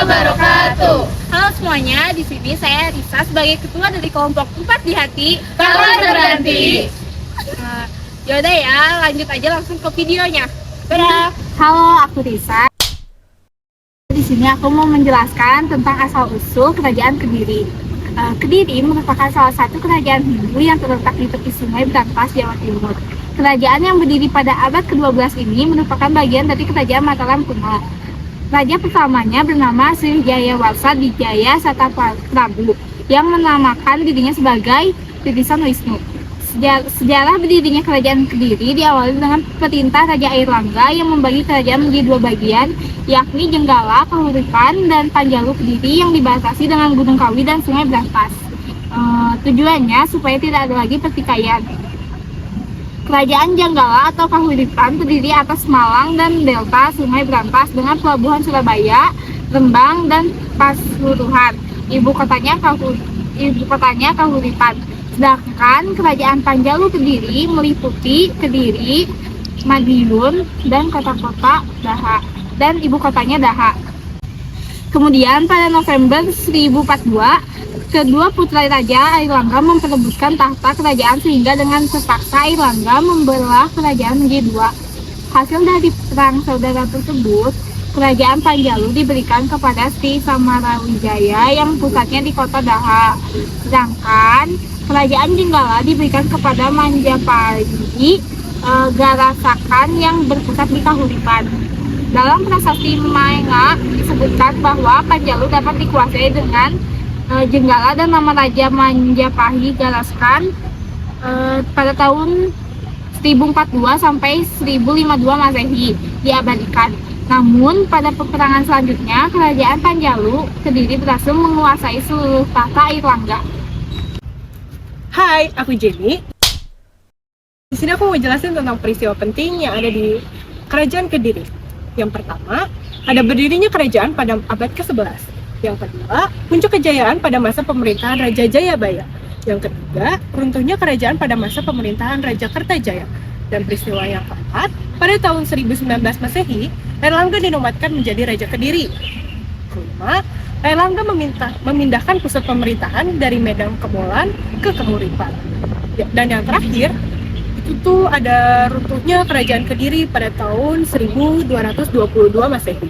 wabarakatuh. Halo semuanya, di sini saya Risa sebagai ketua dari kelompok 4 di hati. Kawan terganti. Yaudah ya, lanjut aja langsung ke videonya. Dadah. Halo, aku Risa. Di sini aku mau menjelaskan tentang asal-usul Kerajaan Kediri. Kediri merupakan salah satu kerajaan Hindu yang terletak di tepi Sungai Brantas, Jawa Timur. Kerajaan yang berdiri pada abad ke-12 ini merupakan bagian dari Kerajaan Mataram kuno. Raja pertamanya bernama Sriwijaya Warsa Dijaya Sata Prabu yang menamakan dirinya sebagai titisan Wisnu. Sejarah berdirinya Kerajaan Kediri diawali dengan perintah Raja Airlangga yang membagi kerajaan menjadi dua bagian, yakni Jenggala, Kahuripan, dan Panjalu Kediri yang dibatasi dengan Gunung Kawi dan Sungai Brantas. Tujuannya supaya tidak ada lagi pertikaian. Kerajaan Jenggala atau Kahuripan terdiri atas Malang dan delta Sungai Brantas dengan pelabuhan Surabaya, Rembang, dan Pasuruan. Ibu kotanya Kahuripan. Sedangkan Kerajaan Panjalu Kediri meliputi Kediri, Madiun, dan kota-kota Daha, dan ibu kotanya Daha. Kemudian pada November 1042, kedua putra Raja Airlangga memperebutkan tahta kerajaan sehingga dengan terpaksa Airlangga membelah kerajaan menjadi dua. Hasil dari perang saudara tersebut, Kerajaan Panjalu diberikan kepada Sri Samarawijaya yang pusatnya di kota Daha. Sedangkan Kerajaan Jenggala diberikan kepada Manjapahit Garasakan yang berpusat di Kahuripan. Dalam prasasti Maenga disebutkan bahwa Panjalu dapat dikuasai dengan Jenggala dan nama Raja Manjapahit Garasakan pada tahun 1042 sampai 1052 Masehi diabadikan. Namun pada peperangan selanjutnya Kerajaan Panjalu Kediri berhasil menguasai seluruh tahta Airlangga. Hai, aku Jenny. Di sini aku mau jelasin tentang peristiwa penting yang ada di Kerajaan Kediri. Yang pertama, ada berdirinya kerajaan pada abad ke-11. Yang kedua, puncak kejayaan pada masa pemerintahan Raja Jayabaya. Yang ketiga, runtuhnya kerajaan pada masa pemerintahan Raja Kertajaya. Dan peristiwa yang keempat, pada tahun 1019 Masehi, Airlangga dinobatkan menjadi Raja Kediri. Kelima, Airlangga memindahkan pusat pemerintahan dari Medan Kemolan ke Kahuripan. Dan yang terakhir, itu ada runtuhnya Kerajaan Kediri pada tahun 1222 Masehi.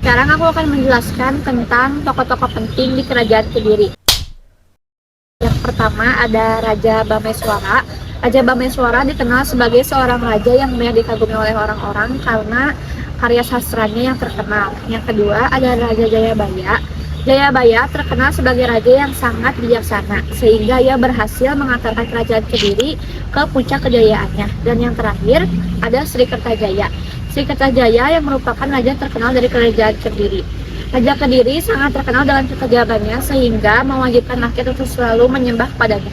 Sekarang aku akan menjelaskan tentang tokoh-tokoh penting di Kerajaan Kediri. Yang pertama ada Raja Bameswara. Raja Bameswara dikenal sebagai seorang raja yang banyak dikagumi oleh orang-orang karena karya sastranya yang terkenal. Yang kedua ada Raja Jayabaya. Jayabaya terkenal sebagai raja yang sangat bijaksana sehingga ia berhasil mengantarkan Kerajaan Kediri ke puncak kejayaannya. Dan yang terakhir ada Sri Kertajaya. Sri Kertajaya yang merupakan raja terkenal dari Kerajaan Kediri. Raja Kediri sangat terkenal dengan kekejamannya sehingga mewajibkan rakyat untuk selalu menyembah kepadanya.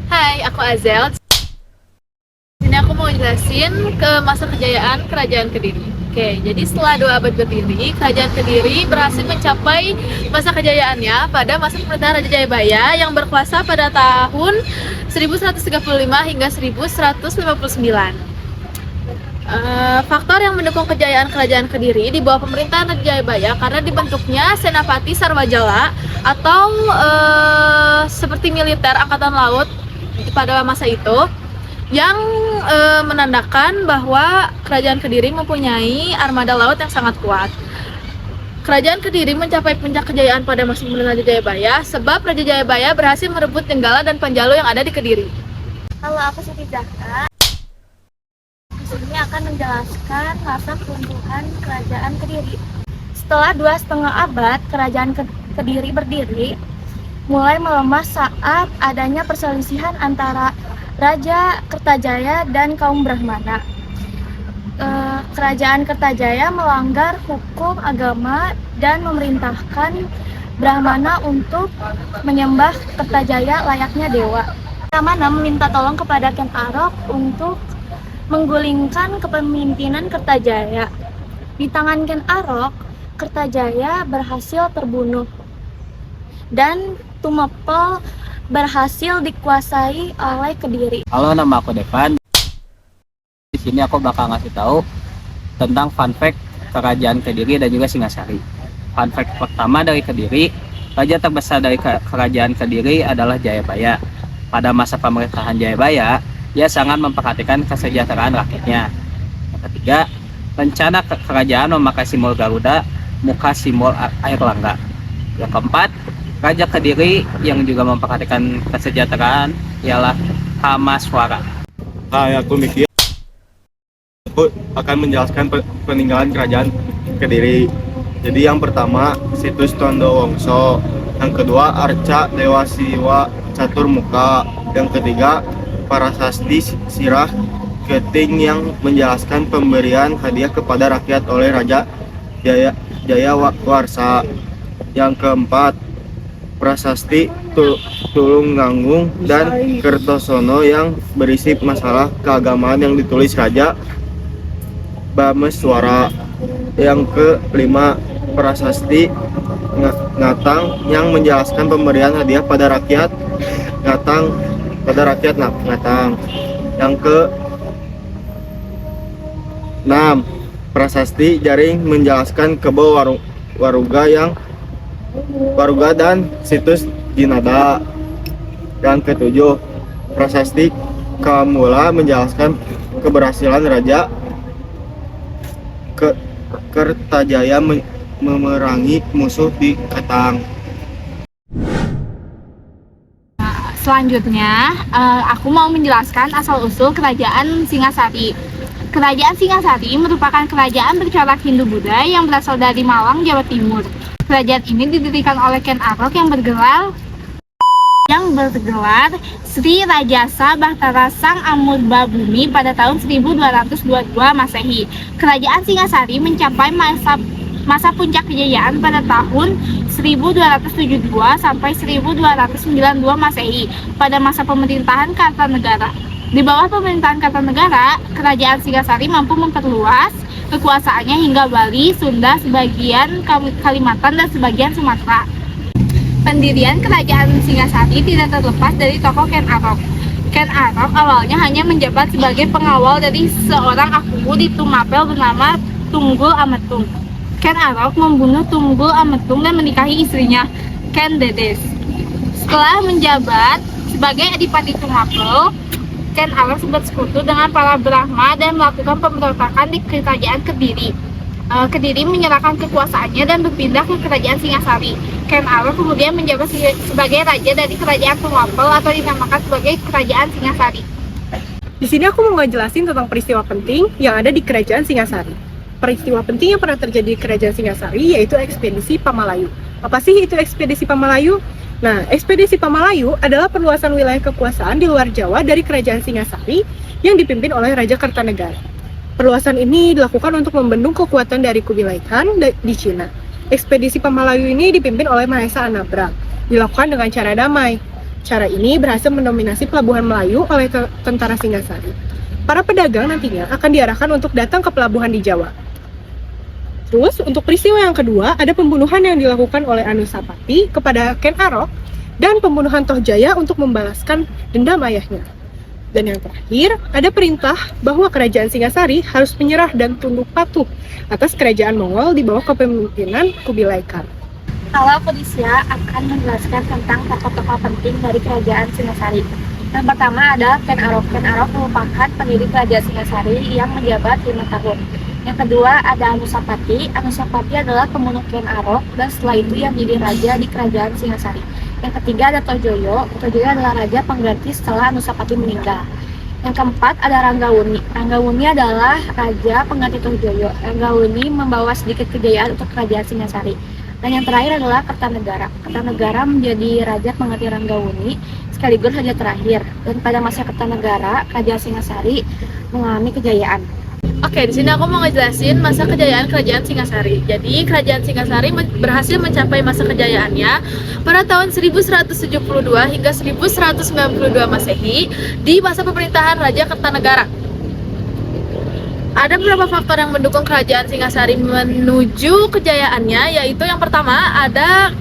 Hai, aku Azel. Ini aku mau jelasin ke masa kejayaan Kerajaan Kediri. Oke, jadi setelah 2 abad berdiri, Kerajaan Kediri berhasil mencapai masa kejayaannya pada masa pemerintahan Raja Jayabaya yang berkuasa pada tahun 1135 hingga 1159. Faktor yang mendukung kejayaan Kerajaan Kediri di bawah pemerintahan Raja Jayabaya karena dibentuknya Senapati Sarwajala atau seperti militer angkatan laut pada masa itu yang menandakan bahwa Kerajaan Kediri mempunyai armada laut yang sangat kuat. Kerajaan Kediri mencapai puncak kejayaan pada masa pemerintahan Raja Jayabaya sebab Raja Jayabaya berhasil merebut Jenggala dan Panjalu yang ada di Kediri. Halo, aku Siti Zahra. Di sini akan menjelaskan masa keruntuhan Kerajaan Kediri. Setelah 2,5 abad Kerajaan Kediri berdiri, mulai melemah saat adanya perselisihan antara Raja Kertajaya dan kaum Brahmana. Kerajaan Kertajaya melanggar hukum agama dan memerintahkan Brahmana untuk menyembah Kertajaya layaknya dewa. Brahmana meminta tolong kepada Ken Arok untuk menggulingkan kepemimpinan Kertajaya. Di tangan Ken Arok, Kertajaya berhasil terbunuh dan Tumapel berhasil dikuasai oleh Kediri. Halo, nama aku Devan. Di sini aku bakal ngasih tahu tentang fun fact Kerajaan Kediri dan juga Singasari. Fun fact pertama dari Kediri, raja terbesar dari kerajaan Kediri adalah Jayabaya. Pada masa pemerintahan Jayabaya, ia sangat memperhatikan kesejahteraan rakyatnya. Yang ketiga, rencana kerajaan memakai simbol Garuda, muka simbol air langga. Yang keempat, Raja Kediri yang juga memperhatikan kesejahteraan ialah Kamaswara. Aku mikir aku akan menjelaskan peninggalan kerajaan Kediri. Jadi yang pertama situs Tondo Wongso, yang kedua Arca Dewa Siwa Caturmuka, yang ketiga Parasasti Sirah Keting yang menjelaskan pemberian hadiah kepada rakyat oleh Raja Jayawarsa. Yang keempat Prasasti Tulungagung dan Kertosono yang berisi masalah keagamaan yang ditulis Raja Bameswara. Yang kelima Prasasti Ngatang yang menjelaskan pemberian hadiah pada rakyat Ngatang. Yang ke-6 Prasasti Jaring menjelaskan Kebo Waruga dan situs Jinada. Yang ketujuh Prasasti Kamula menjelaskan keberhasilan Raja Kertajaya memerangi musuh di Ketang. Selanjutnya, aku mau menjelaskan asal-usul Kerajaan Singasari. Kerajaan Singasari merupakan kerajaan bercorak Hindu-Buddha yang berasal dari Malang, Jawa Timur. Kerajaan ini didirikan oleh Ken Arok yang bergelar Sri Rajasa Bahtara Sang Amurbabumi pada tahun 1222 Masehi. Kerajaan Singasari mencapai masa puncak kejayaan pada tahun 1272 sampai 1292 Masehi pada masa pemerintahan Kartanegara. Di bawah pemerintahan Kartanegara, Kerajaan Singasari mampu memperluas kekuasaannya hingga Bali, Sunda, sebagian Kalimantan, dan sebagian Sumatera. Pendirian Kerajaan Singasari tidak terlepas dari tokoh Ken Arok. Ken Arok awalnya hanya menjabat sebagai pengawal dari seorang aku di Tumapel bernama Tunggul Ametung. Ken Arok membunuh Tunggul Ametung dan menikahi istrinya, Ken Dedes. Setelah menjabat sebagai Adipati Tumapel, Ken Arok sempat sekutu dengan para Brahma dan melakukan pemberontakan di Kerajaan Kediri. Kediri menyerahkan kekuasaannya dan berpindah ke Kerajaan Singasari. Ken Arok kemudian menjabat sebagai raja dari Kerajaan Tumapel atau dinamakan sebagai Kerajaan Singasari. Di sini aku mau ngejelasin tentang peristiwa penting yang ada di Kerajaan Singasari. Peristiwa penting yang pernah terjadi di Kerajaan Singasari yaitu ekspedisi Pamalayu. Apa sih itu ekspedisi Pamalayu? Nah, ekspedisi Pamalayu adalah perluasan wilayah kekuasaan di luar Jawa dari Kerajaan Singasari yang dipimpin oleh Raja Kertanegara. Perluasan ini dilakukan untuk membendung kekuatan dari Kubilai Khan di Cina. Ekspedisi Pamalayu ini dipimpin oleh Mahesa Anabrang, dilakukan dengan cara damai. Cara ini berhasil mendominasi pelabuhan Melayu oleh tentara Singasari. Para pedagang nantinya akan diarahkan untuk datang ke pelabuhan di Jawa. Terus, untuk peristiwa yang kedua, ada pembunuhan yang dilakukan oleh Anusapati kepada Ken Arok dan pembunuhan Tohjaya untuk membalaskan dendam ayahnya. Dan yang terakhir, ada perintah bahwa Kerajaan Singasari harus menyerah dan tunduk patuh atas kerajaan Mongol di bawah kepemimpinan Kubilai Khan. Kalau Felicia akan menjelaskan tentang tokoh-tokoh penting dari Kerajaan Singasari. Yang pertama ada Ken Arok. Ken Arok merupakan pendiri Kerajaan Singasari yang menjabat 5 tahun. Yang kedua ada Anusapati. Anusapati adalah pembunuh Ken Arok dan setelah itu yang menjadi raja di Kerajaan Singasari. Yang ketiga ada Tojoyo. Tojoyo adalah raja pengganti setelah Anusapati meninggal. Yang keempat ada Ranggawuni. Ranggawuni adalah raja pengganti Tojoyo. Ranggawuni membawa sedikit kejayaan untuk Kerajaan Singasari. Dan yang terakhir adalah Kertanegara. Kertanegara menjadi raja pengganti Ranggawuni sekaligus raja terakhir. Dan pada masa Kertanegara, Kerajaan Singasari mengalami kejayaan. Oke, di sini aku mau ngejelasin masa kejayaan Kerajaan Singasari. Jadi, Kerajaan Singasari berhasil mencapai masa kejayaannya pada tahun 1172 hingga 1192 Masehi di masa pemerintahan Raja Kertanegara. Ada beberapa faktor yang mendukung Kerajaan Singasari menuju kejayaannya, yaitu yang pertama ada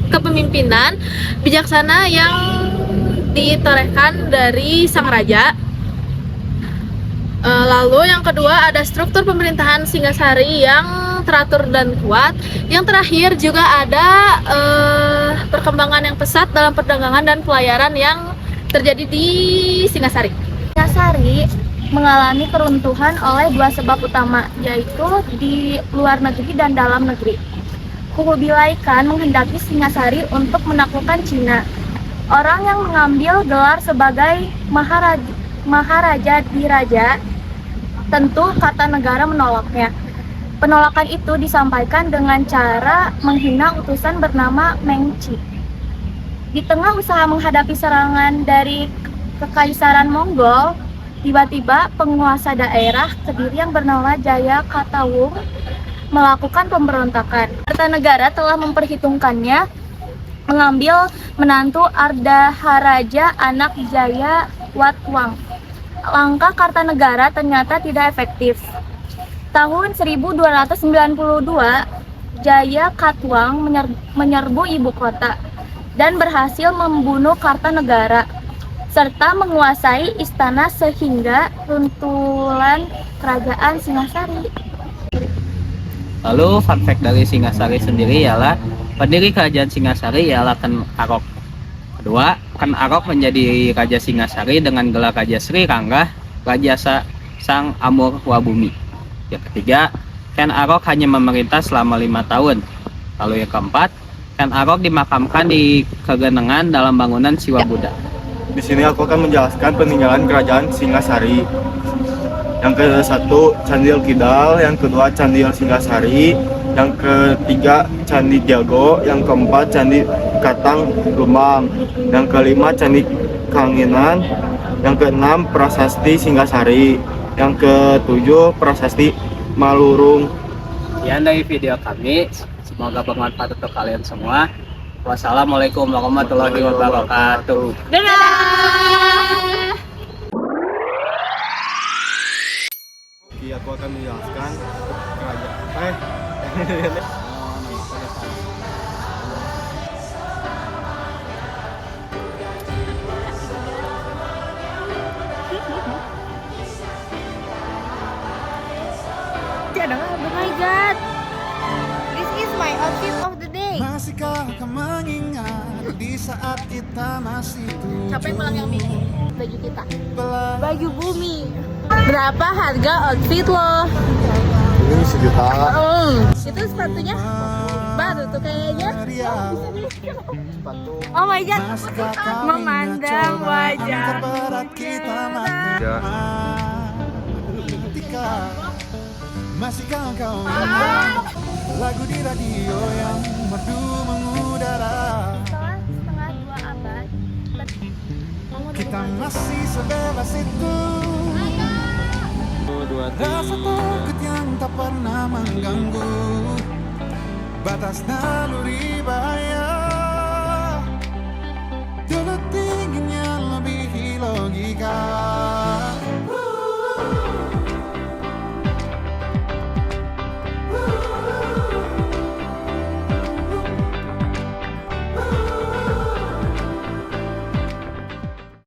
kepemimpinan bijaksana yang ditorehkan dari sang raja. Lalu yang kedua ada struktur pemerintahan Singasari yang teratur dan kuat. Yang terakhir juga ada perkembangan yang pesat dalam perdagangan dan pelayaran yang terjadi di Singasari. Singasari mengalami keruntuhan oleh dua sebab utama, yaitu di luar negeri dan dalam negeri. Kubilai Khan menghendaki Singasari untuk menaklukkan Cina. Orang yang mengambil gelar sebagai Maharaja Diraja, tentu Kartanegara menolaknya. Penolakan itu disampaikan dengan cara menghina utusan bernama Mengci. Di tengah usaha menghadapi serangan dari Kekaisaran Mongol, tiba-tiba penguasa daerah Kediri yang bernama Jaya Katawung melakukan pemberontakan. Kartanegara telah memperhitungkannya mengambil menantu Ardhaharaja anak Jaya Watwang. Langkah Kartanegara ternyata tidak efektif. Tahun 1292, Jaya Katwang menyerbu ibu kota dan berhasil membunuh Kartanegara serta menguasai istana sehingga runtuhan kerajaan Singasari. Lalu fun fact dari Singasari sendiri ialah pendiri kerajaan Singasari ialah Ken Arok. Kedua, Ken Arok menjadi Raja Singasari dengan gelar Raja Sri Rangga, Raja Sang Amur Wabumi. Yang ketiga, Ken Arok hanya memerintah selama 5 tahun. Lalu yang keempat, Ken Arok dimakamkan di Kegenengan dalam bangunan Siwa Buddha. Di sini aku akan menjelaskan peninggalan kerajaan Singasari. Yang ke-1 Candil Kidal, yang kedua Candil Singasari, yang ketiga Candi Jago, yang keempat Candi Katang Lumbang, yang kelima Candi Kangenan, yang keenam Prasasti Singasari, yang ketujuh Prasasti Malurung. Sekian dari video kami, semoga bermanfaat untuk kalian semua. Wassalamualaikum warahmatullahi wabarakatuh. Oke, aku akan menjelaskan kerajaan. Oh my god, this is my outfit of the day. Masihkah kau mengingat di saat kita masih tujuh? Siapa yang bilang yang bikin? Baju kita, Belas baju bumi. Berapa harga outfit lo? Ini 1 juta. Itu sepatunya baru tuh kayaknya. Oh my god, Masihkah kau memandang ingat wajah cobaan terberat kita makan? Ketika masihkah kau ingat lagu di radio yang merdu mengudara? setelah setengah 2 abad, Kita masih sebebas itu. Rasa takut yang tak pernah mengganggu batas naluri